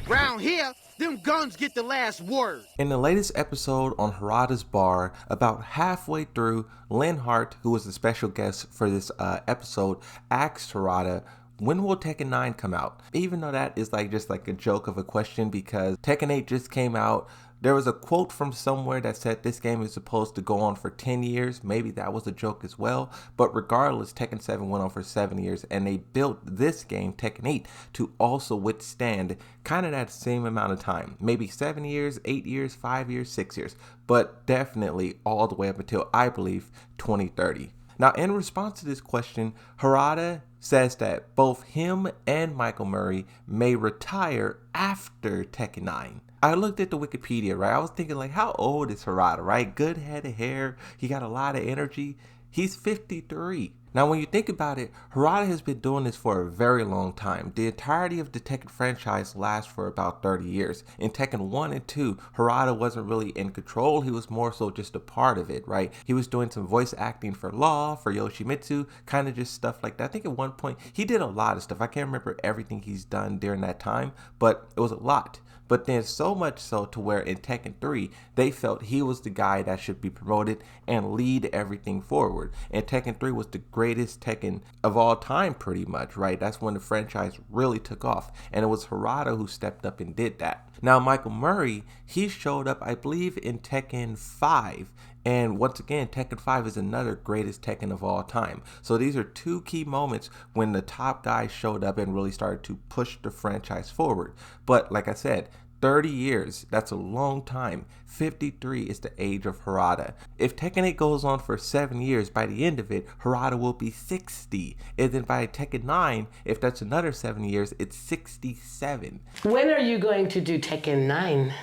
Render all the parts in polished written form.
Round here, them guns get the last word. In the latest episode on Harada's Bar, about halfway through, Linhart, who was the special guest for this episode, asked Harada, when will Tekken 9 come out? Even though that is just like a joke of a question because Tekken 8 just came out. There was a quote from somewhere that said this game is supposed to go on for 10 years. Maybe that was a joke as well. But regardless, Tekken 7 went on for 7 years and they built this game, Tekken 8, to also withstand kind of that same amount of time. Maybe 7 years, 8 years, 5 years, 6 years. But definitely all the way up until, I believe, 2030. Now, in response to this question, Harada says that both him and Michael Murray may retire after Tekken 9. I looked at the Wikipedia, right? I was thinking how old is Harada, right? Good head of hair. He got a lot of energy. He's 53. Now, when you think about it, Harada has been doing this for a very long time. The entirety of the Tekken franchise lasts for about 30 years. In Tekken 1 and 2, Harada wasn't really in control. He was more so just a part of it, right? He was doing some voice acting for Law, for Yoshimitsu, kind of just stuff like that. I think at one point, he did a lot of stuff. I can't remember everything he's done during that time, but it was a lot. But then so much so to where in Tekken 3, they felt he was the guy that should be promoted and lead everything forward. And Tekken 3 was the greatest Tekken of all time pretty much, right? That's when the franchise really took off. And it was Harada who stepped up and did that. Now, Michael Murray, he showed up, I believe, in Tekken 5. And once again, Tekken 5 is another greatest Tekken of all time. So these are two key moments when the top guys showed up and really started to push the franchise forward. But like I said, 30 years, that's a long time. 53 is the age of Harada. If Tekken 8 goes on for 7 years, by the end of it, Harada will be 60. And then by Tekken 9, if that's another 7 years, it's 67. When are you going to do Tekken 9?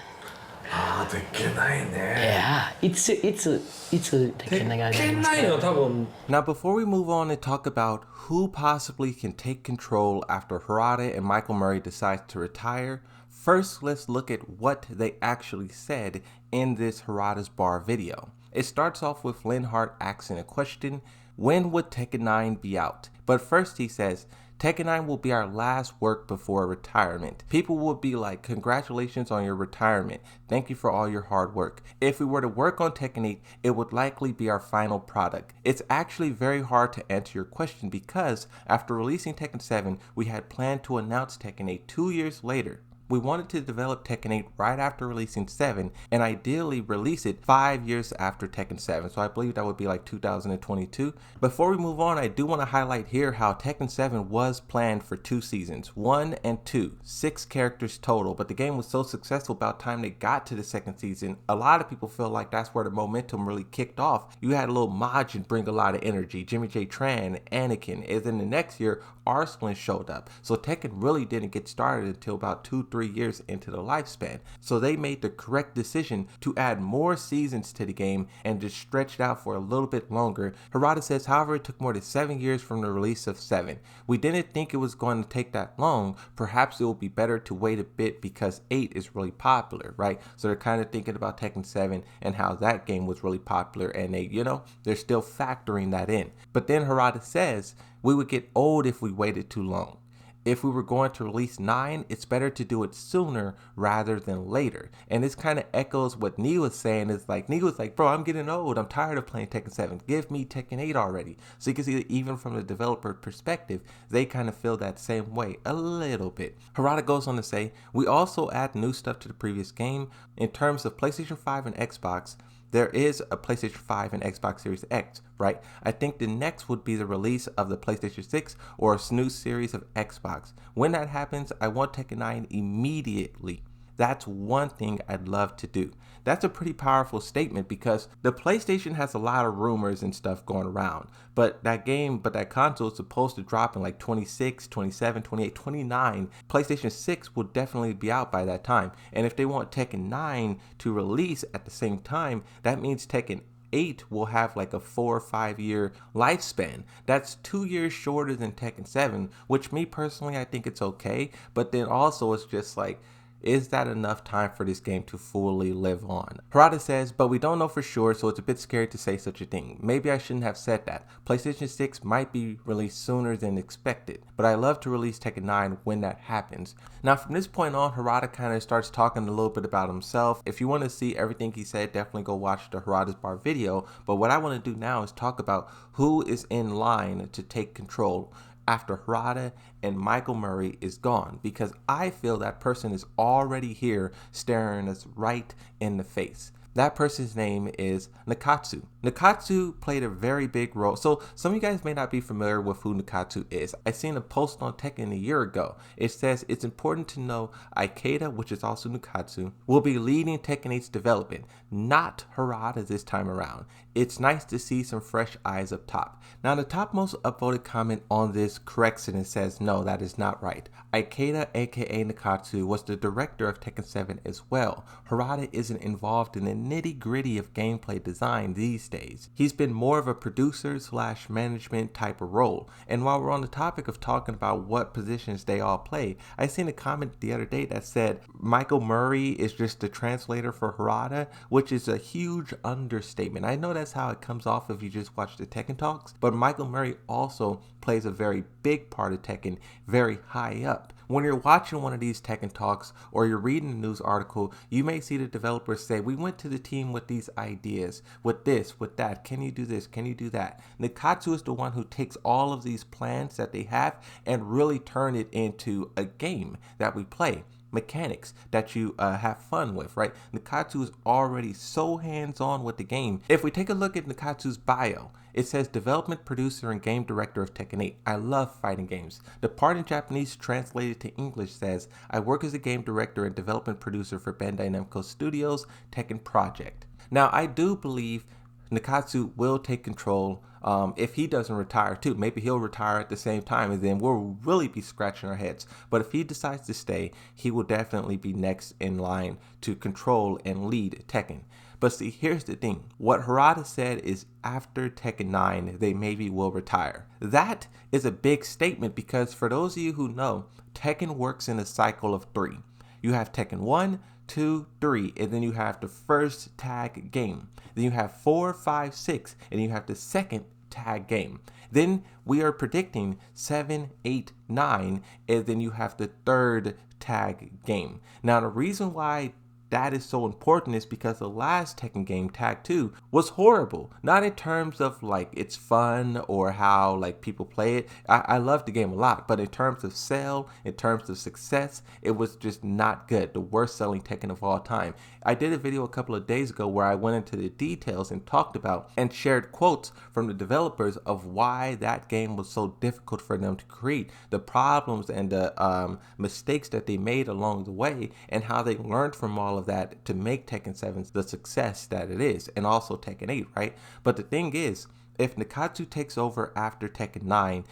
Tekken 9 ね。 Yeah, it's Tekken 9がありますか Tekken 9は多分 Now, before we move on and talk about who possibly can take control after Harada and Michael Murray decides to retire, first let's look at what they actually said in this Harada's Bar video. It starts off with Linhart asking a question, when would Tekken 9 be out? But first he says, Tekken 9 will be our last work before retirement. People will be like, congratulations on your retirement. Thank you for all your hard work. If we were to work on Tekken 8, it would likely be our final product. It's actually very hard to answer your question because after releasing Tekken 7, we had planned to announce Tekken 8 2 years later. We wanted to develop Tekken 8 right after releasing 7 and ideally release it 5 years after Tekken 7. So I believe that would be 2022. Before we move on, I do want to highlight here how Tekken 7 was planned for 2 seasons, 1 and 2, 6 characters total. But the game was so successful about the time they got to the second season, a lot of people feel like that's where the momentum really kicked off. You had a little Majin bring a lot of energy, Jimmy J. Tran, Anakin, and then the next year, Arslan showed up. So Tekken really didn't get started until about 2-3 years into the lifespan. So they made the correct decision to add more seasons to the game and just stretch it out for a little bit longer. Harada says, however, it took more than 7 years from the release of 7. We didn't think it was going to take that long. Perhaps it will be better to wait a bit because 8 is really popular, right? So they're kind of thinking about Tekken 7 and how that game was really popular and they're still factoring that in. But then Harada says, we would get old if we waited too long. If we were going to release 9, it's better to do it sooner rather than later. And this kind of echoes what Nee was saying. It's like, Nee was like, bro, I'm getting old. I'm tired of playing Tekken 7. Give me Tekken 8 already. So you can see that even from the developer perspective, they kind of feel that same way a little bit. Harada goes on to say, we also add new stuff to the previous game. In terms of PlayStation 5 and Xbox, there is a PlayStation 5 and Xbox Series X, right? I think the next would be the release of the PlayStation 6 or a new series of Xbox. When that happens, I want Tekken 9 immediately. That's one thing I'd love to do. That's a pretty powerful statement because the PlayStation has a lot of rumors and stuff going around. But that console is supposed to drop in 26, 27, 28, 29. PlayStation 6 will definitely be out by that time. And if they want Tekken 9 to release at the same time, that means Tekken 8 will have a 4 or 5 year lifespan. That's 2 years shorter than Tekken 7, which me personally, I think it's okay. But then also it's just Is that enough time for this game to fully live on? Harada says, but we don't know for sure, so it's a bit scary to say such a thing. Maybe I shouldn't have said that. PlayStation 6 might be released sooner than expected, but I love to release Tekken 9 when that happens. Now from this point on, Harada kind of starts talking a little bit about himself. If you want to see everything he said, definitely go watch the Harada's Bar video, but what I want to do now is talk about who is in line to take control after Harada and Michael Murray is gone, because I feel that person is already here staring us right in the face. That person's name is Nakatsu. Nakatsu played a very big role. So some of you guys may not be familiar with who Nakatsu is. I seen a post on Tekken a year ago. It says it's important to know Ikeda, which is also Nakatsu, will be leading Tekken 8's development, not Harada this time around. It's nice to see some fresh eyes up top. Now the topmost upvoted comment on this corrects it and says no, that is not right. Ikeda aka Nakatsu was the director of Tekken 7 as well. Harada isn't involved in the nitty gritty of gameplay design these days. He's been more of a producer / management type of role. And while we're on the topic of talking about what positions they all play, I seen a comment the other day that said Michael Murray is just the translator for Harada, which is a huge understatement. I know that's how it comes off if you just watch the Tekken Talks, but Michael Murray also plays a very big part of Tekken, very high up. When you're watching one of these Tekken Talks or you're reading a news article, you may see the developers say, we went to the team with these ideas, with this, with that, can you do this, can you do that? Nakatsu is the one who takes all of these plans that they have and really turn it into a game that we play. Mechanics that you have fun with, right? Nakatsu is already so hands-on with the game. If we take a look at Nakatsu's bio, it says development producer and game director of Tekken 8. I love fighting games. The part in Japanese translated to English says, I work as a game director and development producer for Bandai Namco Studios Tekken project. Now I do believe Nakatsu will take control if he doesn't retire too. Maybe he'll retire at the same time and then we'll really be scratching our heads. But if he decides to stay, he will definitely be next in line to control and lead Tekken. But see, here's the thing. What Harada said is after Tekken 9, they maybe will retire. That is a big statement because for those of you who know, Tekken works in a cycle of 3. You have Tekken 1, 2, 3, and then you have the first tag game. Then you have 4, 5, 6, and you have the second tag game. Then we are predicting 7, 8, 9, and then you have the third tag game. Now the reason why that is so important is because the last Tekken game, Tag 2, was horrible. Not in terms of like it's fun or how like people play it. I love the game a lot, but in terms of sale, in terms of success, it was just not good. The worst selling Tekken of all time. I did a video a couple of days ago where I went into the details and talked about and shared quotes from the developers of why that game was so difficult for them to create, the problems and the mistakes that they made along the way, and how they learned from all of that to make Tekken 7 the success that it is, and also Tekken 8, right? But the thing is, if Nakatsu takes over after Tekken 9,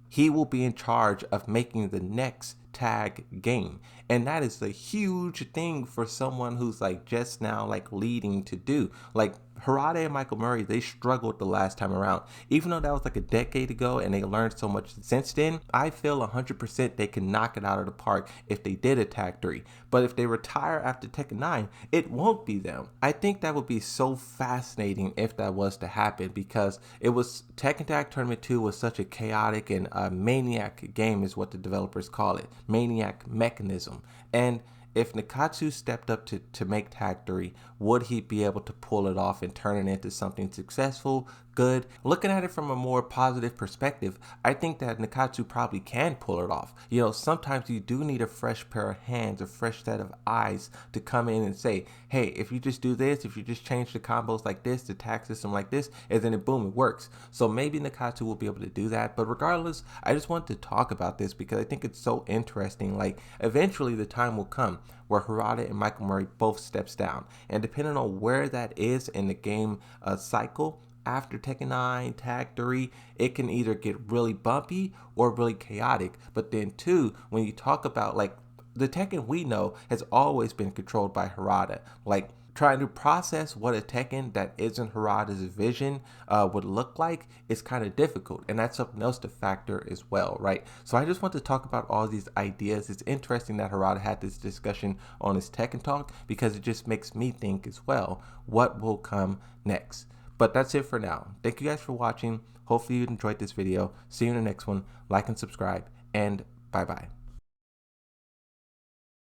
he will be in charge of making the next tag game, and that is a huge thing for someone who's like just now like leading to do. Like Harada and Michael Murray, they struggled the last time around. Even though that was like a decade ago and they learned so much since then, I feel 100% they can knock it out of the park if they did a Tag 3. But if they retire after Tekken 9, it won't be them. I think that would be so fascinating if that was to happen, because it was Tekken Tag Tournament 2 was such a chaotic and maniac game is what the developers call it. Maniac mechanism. And if Nakatsu stepped up to make Tag 3, would he be able to pull it off and turn it into something successful, good? Looking at it from a more positive perspective, I think that Nakatsu probably can pull it off. You know, sometimes you do need a fresh pair of hands, a fresh set of eyes to come in and say, hey, if you just do this, if you just change the combos like this, the tag system like this, and then boom, it works. So maybe Nakatsu will be able to do that. But regardless, I just want to talk about this because I think it's so interesting. Like, eventually the time will come where Harada and Michael Murray both steps down. And depending on where that is in the game cycle, after Tekken 9, Tag 3, it can either get really bumpy or really chaotic. But then too, when you talk about like the Tekken we know has always been controlled by Harada. Like trying to process what a Tekken that isn't Harada's vision would look like is kind of difficult, and that's something else to factor as well, right? So I just want to talk about all these ideas. It's interesting that Harada had this discussion on his Tekken Talk because it just makes me think as well, what will come next? But that's it for now. Thank you guys for watching. Hopefully you enjoyed this video. See you in the next one. Like and subscribe, and bye-bye.